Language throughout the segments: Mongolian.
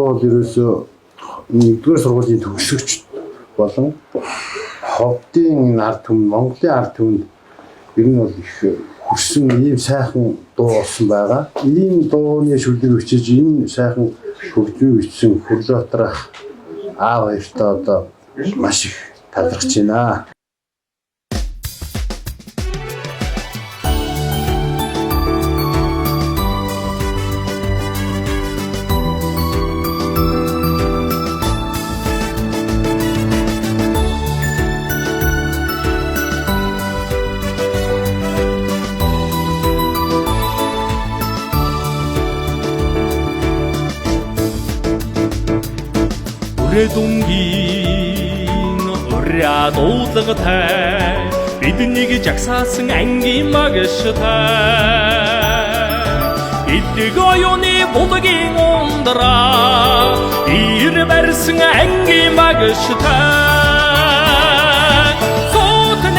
бол ерөөсөө нэгдүгээр сургуулийн төгсөгч болон ховдын энэ ард түмэн Монголын ард түмэнд ер нь бол их хүрсэн ийм сайхан дуу болсон байгаа. Ийм дууны шүлэг өчиж энэ сайхан хөгжмийг бичсэн Хүрлбаатарх аав хоёртоо одоо маш их талархаж байна. Дүнгийн урья дуудлагатай биднийг жагсаасан ангийн магштай иддэг оюуны булгийн ундраа ир барьсан ангийн магштай сотныг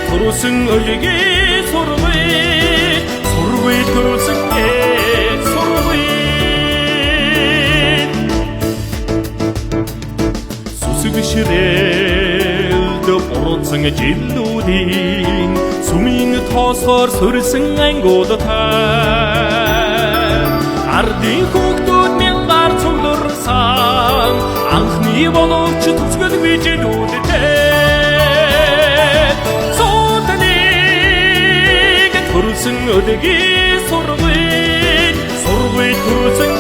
төрсөн өлгийн сурвий төрсөн Сүсгшрэлд буруутсан жилүүдийн сүмийн тоосоор сөрсөн ангуудтай ардын хүүхдүүд мянгаар цугларсан анхны боловч төсгөл бижилүүдтэй сотныг төрсөн өлгийн сурвий төрсөн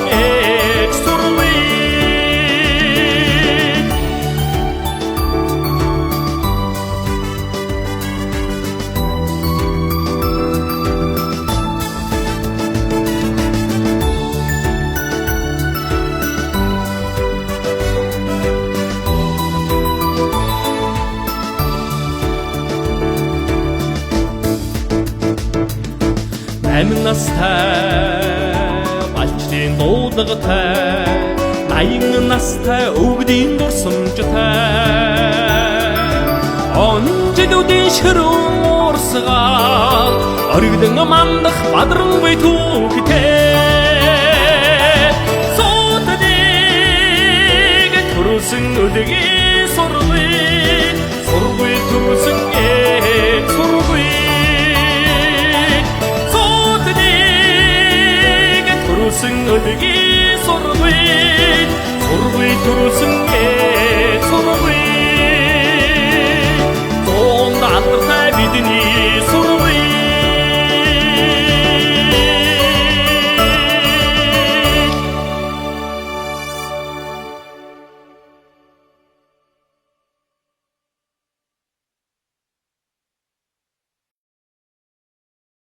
Амин настай балчдын дуудлагатай аян настай өвгдийн дурсамжтай онжидүүдийн ширүүн уурсгаал оргидэн мандах бадрангуй түүхтэй сотныг төрсөн өлгийн сурвий төрсөн өлгийн сурвий төрсөн сурвий